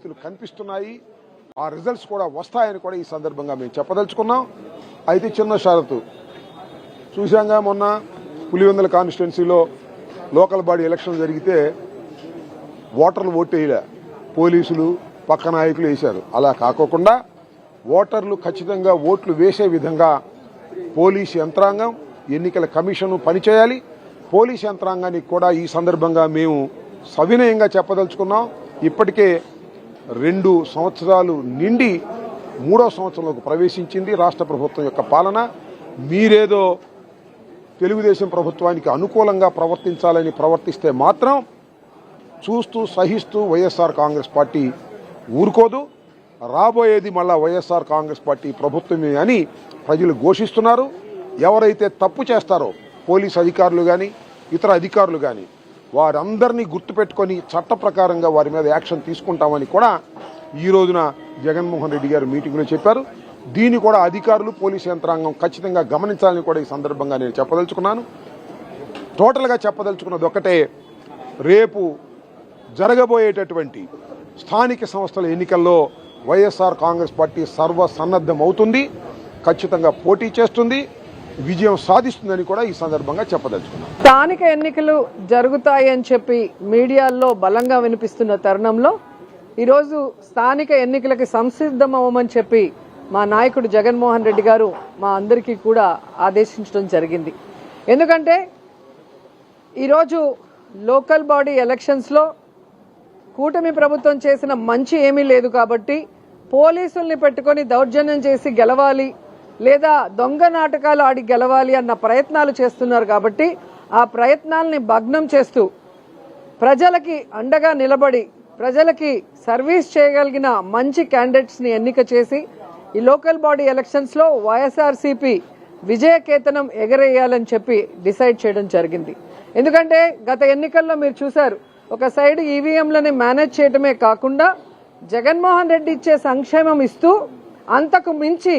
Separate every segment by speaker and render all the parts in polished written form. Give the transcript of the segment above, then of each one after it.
Speaker 1: పరిస్థితులు కనిపిస్తున్నాయి. ఆ రిజల్ట్స్ కూడా వస్తాయని కూడా ఈ సందర్భంగా మేము చెప్పదలుచుకున్నాం. అయితే చిన్న షరతు చూశాంగా, మొన్న పులివెందుల కాన్స్టిట్యున్సీలో లోకల్ బాడీ ఎలక్షన్ జరిగితే ఓటర్లు ఓటు వేయలే, పోలీసులు పక్క నాయకులు వేశారు. అలా కాకోకుండా ఓటర్లు ఖచ్చితంగా ఓట్లు వేసే విధంగా పోలీసు యంత్రాంగం, ఎన్నికల కమిషను పనిచేయాలి. పోలీసు యంత్రాంగానికి కూడా ఈ సందర్భంగా మేము సవినయంగా చెప్పదలుచుకున్నాం. ఇప్పటికే 2 సంవత్సరాలు నిండి 3వ సంవత్సరంలోకి ప్రవేశించింది రాష్ట్ర ప్రభుత్వం యొక్క పాలన. మీరేదో తెలుగుదేశం ప్రభుత్వానికి అనుకూలంగా ప్రవర్తించాలని ప్రవర్తిస్తే మాత్రం చూస్తూ సహిస్తూ వైఎస్ఆర్ కాంగ్రెస్ పార్టీ ఊరుకోదు. రాబోయేది మళ్ళా వైఎస్ఆర్ కాంగ్రెస్ పార్టీ ప్రభుత్వమే అని ప్రజలు ఘోషిస్తున్నారు. ఎవరైతే తప్పు చేస్తారో పోలీసు అధికారులు కానీ ఇతర అధికారులు కానీ వారందరినీ గుర్తుపెట్టుకొని చట్ట ప్రకారంగా వారి మీద యాక్షన్ తీసుకుంటామని కూడా ఈ రోజున జగన్మోహన్ రెడ్డి గారు మీటింగ్లో చెప్పారు. దీన్ని కూడా అధికారులు పోలీసు యంత్రాంగం ఖచ్చితంగా గమనించాలని కూడా ఈ సందర్భంగా నేను చెప్పదలుచుకున్నాను. టోటల్గా చెప్పదలుచుకున్నది ఒకటే, రేపు జరగబోయేటటువంటి స్థానిక సంస్థల ఎన్నికల్లో వైఎస్ఆర్ కాంగ్రెస్ పార్టీ సర్వసన్నద్ధం అవుతుంది, ఖచ్చితంగా పోటీ చేస్తుంది, విజయం సాధిస్తుందని కూడా ఈ సందర్భంగా చెప్పదలుచుకున్నాం.
Speaker 2: స్థానిక ఎన్నికలు జరుగుతాయి అని చెప్పి మీడియాల్లో బలంగా వినిపిస్తున్న తరుణంలో ఈరోజు స్థానిక ఎన్నికలకి సంసిద్ధం అవ్వమని చెప్పి మా నాయకుడు జగన్మోహన్ రెడ్డి గారు మా అందరికీ కూడా ఆదేశించడం జరిగింది. ఎందుకంటే ఈరోజు లోకల్ బాడీ ఎలక్షన్స్లో కూటమి ప్రభుత్వం చేసిన మంచి ఏమీ లేదు కాబట్టి పోలీసుల్ని పెట్టుకొని దౌర్జన్యం చేసి గెలవాలి లేదా దొంగ నాటకాలు ఆడి గెలవాలి అన్న ప్రయత్నాలు చేస్తున్నారు. కాబట్టి ఆ ప్రయత్నాలని భగ్నం చేస్తూ ప్రజలకి అండగా నిలబడి ప్రజలకి సర్వీస్ చేయగలిగిన మంచి క్యాండిడేట్స్ని ఎన్నిక చేసి ఈ లోకల్ బాడీ ఎలక్షన్స్లో వైఎస్ఆర్సీపీ విజయకేతనం ఎగరేయాలని చెప్పి డిసైడ్ చేయడం జరిగింది. ఎందుకంటే గత ఎన్నికల్లో మీరు చూశారు, ఒక సైడ్ ఈవీఎంలని మేనేజ్ చేయడమే కాకుండా జగన్మోహన్ రెడ్డి ఇచ్చే సంక్షేమం ఇస్తూ అంతకు మించి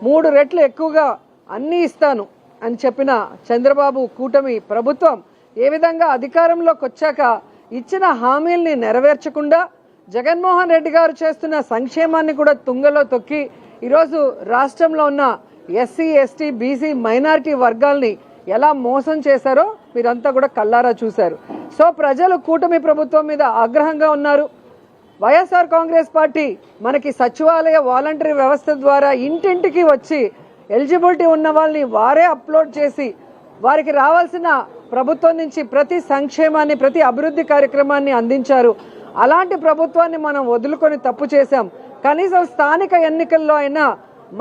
Speaker 2: 3 రెట్లు ఎక్కువగా అన్నీ ఇస్తాను అని చెప్పిన చంద్రబాబు కూటమి ప్రభుత్వం ఏ విధంగా అధికారంలోకి వచ్చాక ఇచ్చిన హామీల్ని నెరవేర్చకుండా జగన్మోహన్ రెడ్డి గారు చేస్తున్న సంక్షేమాన్ని కూడా తుంగలో తొక్కి ఈరోజు రాష్ట్రంలో ఉన్న ఎస్సీ, ఎస్టీ, బీసీ, మైనారిటీ వర్గాల్ని ఎలా మోసం చేశారో మీరంతా కూడా కల్లారా చూశారు. సో ప్రజలు కూటమి ప్రభుత్వం మీద ఆగ్రహంగా ఉన్నారు. వైఎస్ఆర్ కాంగ్రెస్ పార్టీ మనకి సచివాలయ వాలంటరీ వ్యవస్థ ద్వారా ఇంటింటికి వచ్చి ఎలిజిబిలిటీ ఉన్న వాళ్ళని వారే అప్లోడ్ చేసి వారికి రావాల్సిన ప్రభుత్వం నుంచి ప్రతి సంక్షేమాన్ని, ప్రతి అభివృద్ధి కార్యక్రమాన్ని అందించారు. అలాంటి ప్రభుత్వాన్ని మనం వదులుకొని తప్పు చేశాం. కనీసం స్థానిక ఎన్నికల్లో అయినా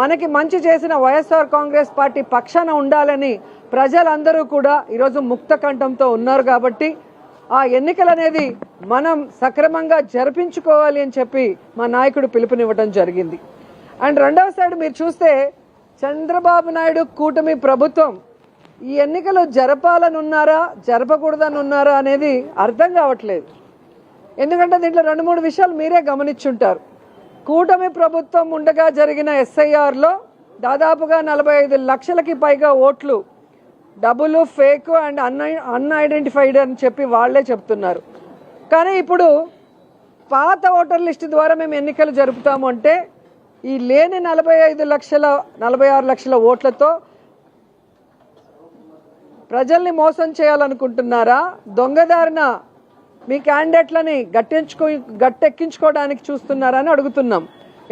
Speaker 2: మనకి మంచి చేసిన వైఎస్ఆర్ కాంగ్రెస్ పార్టీ పక్షాన ఉండాలని ప్రజలందరూ కూడా ఈరోజు ముక్త కంఠంతో ఉన్నారు. కాబట్టి ఆ ఎన్నికలు అనేది మనం సక్రమంగా జరిపించుకోవాలి అని చెప్పి మా నాయకుడు పిలుపునివ్వడం జరిగింది. అండ్ రెండవ సైడ్ మీరు చూస్తే చంద్రబాబు నాయుడు కూటమి ప్రభుత్వం ఈ ఎన్నికలు జరపాలనున్నారా జరపకూడదనున్నారా అనేది అర్థం కావట్లేదు. ఎందుకంటే దీంట్లో 2-3 విషయాలు మీరే గమనించుంటారు. కూటమి ప్రభుత్వం ఉండగా జరిగిన ఎస్ఐఆర్లో దాదాపుగా 45 లక్షలకి పైగా ఓట్లు డబుల్, ఫేక్ అండ్ అన్ఐడెంటిఫైడ్ అని చెప్పి వాళ్లే చెప్తున్నారు. కానీ ఇప్పుడు పాత ఓటర్ లిస్టు ద్వారా మేము ఎన్నికలు జరుపుతాము అంటే ఈ లేని 46 లక్షల ఓట్లతో ప్రజల్ని మోసం చేయాలనుకుంటున్నారా? దొంగదారిన మీ క్యాండిడేట్లని గట్టెక్కించుకోవడానికి చూస్తున్నారా అని అడుగుతున్నాం.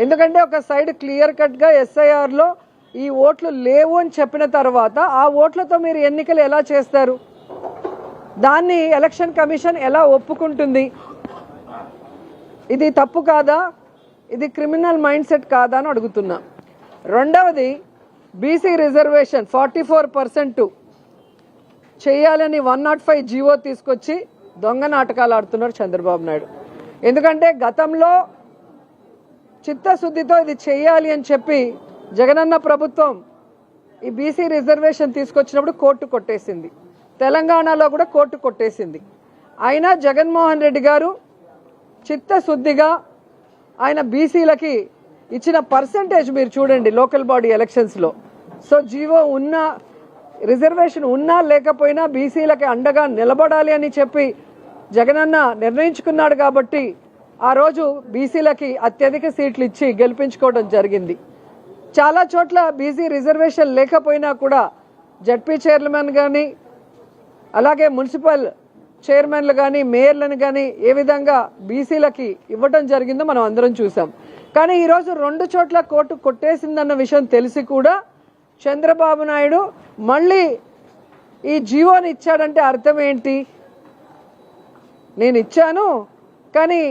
Speaker 2: ఎందుకంటే ఒక సైడ్ క్లియర్ కట్గా ఎస్ఐఆర్లో ఈ ఓట్లు లేవు అని చెప్పిన తర్వాత ఆ ఓట్లతో మీరు ఎన్నికలు ఎలా చేస్తారు? దాన్ని ఎలక్షన్ కమిషన్ ఎలా ఒప్పుకుంటుంది? ఇది తప్పు కాదా? ఇది క్రిమినల్ మైండ్ సెట్ కాదా అని అడుగుతున్నా. రెండవది, బీసీ రిజర్వేషన్ 44% చేయాలని 105 జీవో తీసుకొచ్చి దొంగ నాటకాలు ఆడుతున్నారు చంద్రబాబు నాయుడు. ఎందుకంటే గతంలో చిత్తశుద్ధితో ఇది చేయాలి అని చెప్పి జగనన్న ప్రభుత్వం ఈ బీసీ రిజర్వేషన్ తీసుకొచ్చినప్పుడు కోర్టు కొట్టేసింది, తెలంగాణలో కూడా కోర్టు కొట్టేసింది. అయినా జగన్మోహన్ రెడ్డి గారు చిత్తశుద్ధిగా ఆయన బీసీలకి ఇచ్చిన పర్సంటేజ్ మీరు చూడండి లోకల్ బాడీ ఎలక్షన్స్లో. సో జీవో ఉన్నా, రిజర్వేషన్ ఉన్నా లేకపోయినా బీసీలకి అండగా నిలబడాలి అని చెప్పి జగనన్న నిర్ణయించుకున్నాడు. కాబట్టి ఆ రోజు బీసీలకి అత్యధిక సీట్లు ఇచ్చి గెలిపించుకోవడం జరిగింది. చాలా చోట్ల బీసీ రిజర్వేషన్ లేకపోయినా కూడా జడ్పీ చైర్మన్ కానీ అలాగే మున్సిపల్ చైర్మన్లు కానీ మేయర్లను కానీ ఏ విధంగా బీసీలకి ఇవ్వడం జరిగిందో మనం అందరం చూసాం. కానీ ఈరోజు 2 చోట్ల కోర్టు కొట్టేసిందన్న విషయం తెలిసి కూడా చంద్రబాబు నాయుడు మళ్ళీ ఈ జీవోని ఇచ్చాడంటే అర్థం ఏంటి? నేను ఇచ్చాను కానీ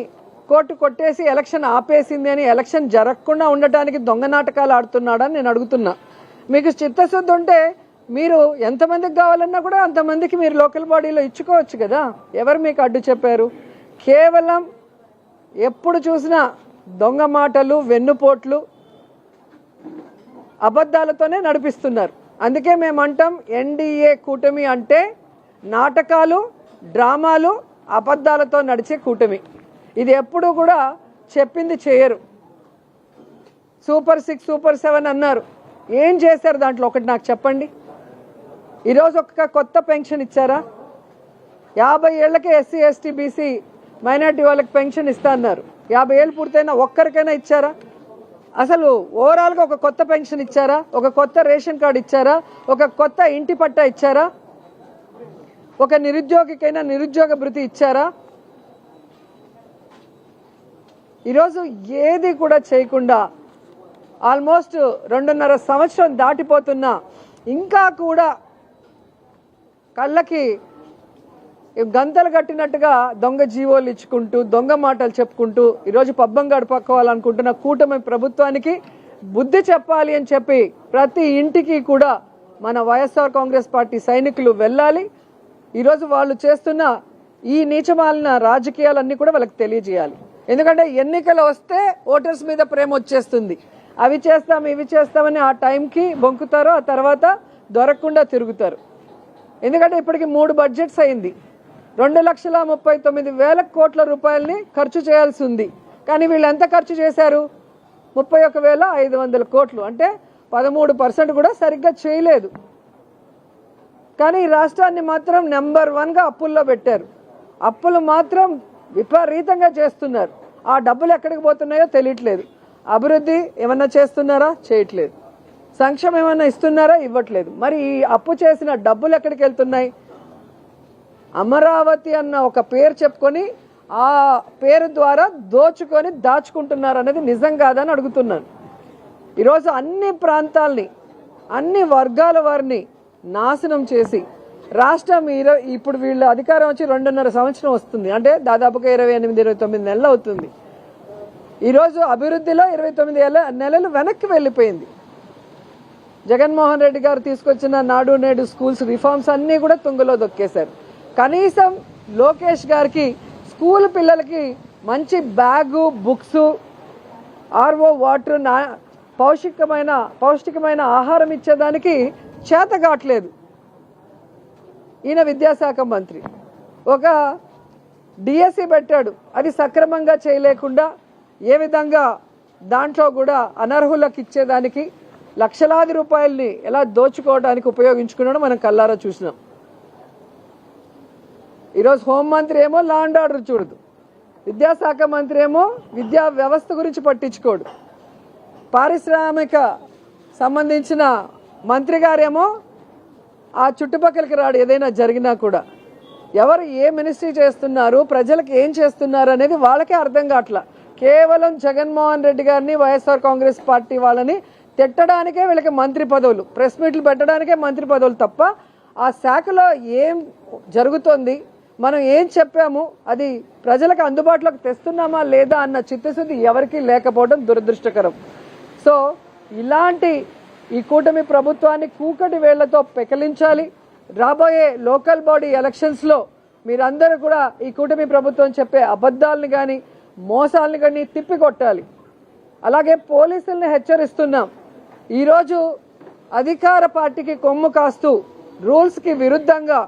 Speaker 2: కోర్టు కొట్టేసి ఎలక్షన్ ఆపేసింది అని ఎలక్షన్ జరగకుండా ఉండటానికి దొంగ నాటకాలు ఆడుతున్నాడని నేను అడుగుతున్నా. మీకు చిత్తశుద్ధి ఉంటే మీరు ఎంతమందికి కావాలన్నా కూడా అంతమందికి మీరు లోకల్ బాడీలో ఇచ్చుకోవచ్చు కదా. ఎవరు మీకు అడ్డు చెప్పారు? కేవలం ఎప్పుడు చూసినా దొంగ మాటలు, వెన్నుపోట్లు, అబద్ధాలతోనే నడిపిస్తున్నారు. అందుకే మేము అంటాం ఎన్డీఏ కూటమి అంటే నాటకాలు, డ్రామాలు, అబద్ధాలతో నడిచే కూటమి. ఇది ఎప్పుడు కూడా చెప్పింది చేయరు. సూపర్ 6, సూపర్ 7 అన్నారు. ఏం చేశారు దాంట్లో? ఒకటి నాకు చెప్పండి. ఈరోజు ఒక కొత్త పెన్షన్ ఇచ్చారా? 50 ఏళ్లకే ఎస్సీ, ఎస్టీ, బీసీ, మైనార్టీ వాళ్ళకి పెన్షన్ ఇస్తా అన్నారు. 50 ఏళ్ళు పూర్తయినా ఒక్కరికైనా ఇచ్చారా? అసలు ఓవరాల్గా ఒక కొత్త పెన్షన్ ఇచ్చారా? ఒక కొత్త రేషన్ కార్డు ఇచ్చారా? ఒక కొత్త ఇంటి పట్టా ఇచ్చారా? ఒక నిరుద్యోగికైనా నిరుద్యోగ భృతి ఇచ్చారా? ఈరోజు ఏది కూడా చేయకుండా ఆల్మోస్ట్ 2.5 సంవత్సరం దాటిపోతున్నా ఇంకా కూడా కళ్ళకి గంతలు కట్టినట్టుగా దొంగ జీవోలు ఇచ్చుకుంటూ, దొంగ మాటలు చెప్పుకుంటూ ఈరోజు పబ్బం గడపకోవాలనుకుంటున్న కూటమి ప్రభుత్వానికి బుద్ధి చెప్పాలి అని చెప్పి ప్రతి ఇంటికి కూడా మన వైఎస్ఆర్ కాంగ్రెస్ పార్టీ సైనికులు వెళ్ళాలి. ఈరోజు వాళ్ళు చేస్తున్న ఈ నీచమాలిన రాజకీయాలన్నీ కూడా వాళ్ళకి తెలియజేయాలి. ఎందుకంటే ఎన్నికలు వస్తే ఓటర్స్ మీద ప్రేమ వచ్చేస్తుంది. అవి చేస్తాం, ఇవి చేస్తామని ఆ టైంకి బొంకుతారు, ఆ తర్వాత దొరకకుండా తిరుగుతారు. ఎందుకంటే ఇప్పటికి 3 బడ్జెట్స్ అయింది. 2,39,000 కోట్ల రూపాయలని ఖర్చు చేయాల్సి ఉంది. కానీ వీళ్ళు ఎంత ఖర్చు చేశారు? 31,500 కోట్లు, అంటే 13% కూడా సరిగ్గా చేయలేదు. కానీ ఈ రాష్ట్రాన్ని మాత్రం నెంబర్ 1గా అప్పుల్లో పెట్టారు. అప్పులు మాత్రం విపరీతంగా చేస్తున్నారు. ఆ డబ్బులు ఎక్కడికి పోతున్నాయో తెలియట్లేదు. అభివృద్ధి ఏమన్నా చేస్తున్నారా? చేయట్లేదు. సంక్షేమం ఏమన్నా ఇస్తున్నారా? ఇవ్వట్లేదు. మరి ఈ అప్పు చేసిన డబ్బులు ఎక్కడికి వెళ్తున్నాయి? అమరావతి అన్న ఒక పేరు చెప్పుకొని ఆ పేరు ద్వారా దోచుకొని దాచుకుంటున్నారు అనేది నిజం కాదని అడుగుతున్నాను. ఈరోజు అన్ని ప్రాంతాల్ని, అన్ని వర్గాల వారిని నాశనం చేసి రాష్ట్రం ఇప్పుడు వీళ్ళ అధికారం వచ్చి 2.5 సంవత్సరం వస్తుంది. అంటే దాదాపుగా 28-29 నెలలు అవుతుంది. ఈరోజు అభివృద్ధిలో 29 నెలలు వెనక్కి వెళ్ళిపోయింది. జగన్మోహన్ రెడ్డి గారు తీసుకొచ్చిన నాడు నేడు స్కూల్స్ రిఫార్మ్స్ అన్నీ కూడా తుంగలో దొక్కేశారు. కనీసం లోకేష్ గారికి స్కూల్ పిల్లలకి మంచి బ్యాగు, బుక్స్, ఆర్ఓ వాటర్, పౌష్టికమైన ఆహారం ఇచ్చేదానికి చేత కావట్లేదు. ఈయన విద్యాశాఖ మంత్రి ఒక డిఎస్సి పెట్టాడు. అది సక్రమంగా చేయలేకుండా ఏ విధంగా దాంట్లో కూడా అనర్హులకు ఇచ్చేదానికి లక్షలాది రూపాయల్ని ఎలా దోచుకోవడానికి ఉపయోగించుకున్నాడో మనం కల్లారా చూసినాం. ఈరోజు హోంమంత్రి ఏమో లా అండ్ ఆర్డర్ చూడదు, విద్యాశాఖ మంత్రి ఏమో విద్యా వ్యవస్థ గురించి పట్టించుకోడు, పారిశ్రామిక సంబంధించిన మంత్రి గారేమో ఆ చుట్టుపక్కలకి రాడు. ఏదైనా జరిగినా కూడా ఎవరు ఏ మినిస్ట్రీ చేస్తున్నారు, ప్రజలకు ఏం చేస్తున్నారు అనేది వాళ్ళకే అర్థం కావట్లా. కేవలం జగన్మోహన్ రెడ్డి గారిని, వైఎస్ఆర్ కాంగ్రెస్ పార్టీ వాళ్ళని తిట్టడానికే వీళ్ళకి మంత్రి పదవులు, ప్రెస్ మీట్లు పెట్టడానికే మంత్రి పదవులు తప్ప ఆ శాఖలో ఏం జరుగుతోంది, మనం ఏం చెప్పాము, అది ప్రజలకు అందుబాటులోకి తెస్తున్నామా లేదా అన్న చిత్తశుద్ధి ఎవరికీ లేకపోవడం దురదృష్టకరం. సో ఇలాంటి ఈ కూటమి ప్రభుత్వాన్ని కూకటి వేళ్లతో పెకలించాలి. రాబోయే లోకల్ బాడీ ఎలక్షన్స్లో మీరందరూ కూడా ఈ కూటమి ప్రభుత్వం చెప్పే అబద్ధాలను కానీ మోసాలను కానీ తిప్పికొట్టాలి. అలాగే పోలీసుల్ని హెచ్చరిస్తున్నాం. ఈరోజు అధికార పార్టీకి కొమ్ము కాస్తూ రూల్స్కి విరుద్ధంగా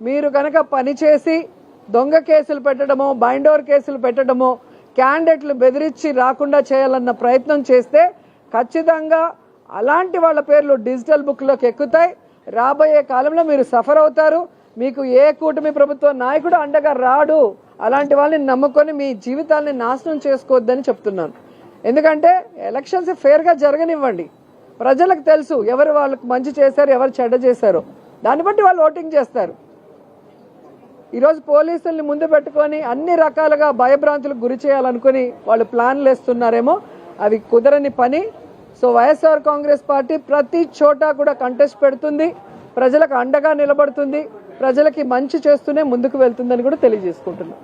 Speaker 2: మీరు కనుక పనిచేసి దొంగ కేసులు పెట్టడమో, బైండోర్ కేసులు పెట్టడమో, క్యాండిడేట్లు బెదిరించి రాకుండా చేయాలన్న ప్రయత్నం చేస్తే ఖచ్చితంగా అలాంటి వాళ్ళ పేర్లు డిజిటల్ బుక్లోకి ఎక్కుతాయి. రాబోయే కాలంలో మీరు సఫర్ అవుతారు. మీకు ఏ కూటమి ప్రభుత్వ నాయకుడు అండగా రాడు అలాంటి వాళ్ళని నమ్ముకొని మీ జీవితాలని నాశనం చేసుకోవద్దని చెప్తున్నాను. ఎందుకంటే ఎలక్షన్స్ ఫేర్గా జరగనివ్వండి. ప్రజలకు తెలుసు ఎవరు వాళ్ళకు మంచి చేశారు, ఎవరు చెడ్డ చేశారో, దాన్ని బట్టి వాళ్ళు ఓటింగ్ చేస్తారు. ఈరోజు పోలీసుల్ని ముందు పెట్టుకొని అన్ని రకాలుగా భయభ్రాంతులకు గురి చేయాలనుకుని వాళ్ళు ప్లాన్లు వేస్తున్నారేమో, అవి కుదరని పని. సో వైఎస్ఆర్ కాంగ్రెస్ పార్టీ ప్రతి చోట కూడా కంటెస్ట్ పెడుతుంది, ప్రజలకు అండగా నిలబడుతుంది, ప్రజలకి మంచి చేస్తూనే ముందుకు వెళ్తుందని కూడా తెలియజేసుకుంటున్నాం.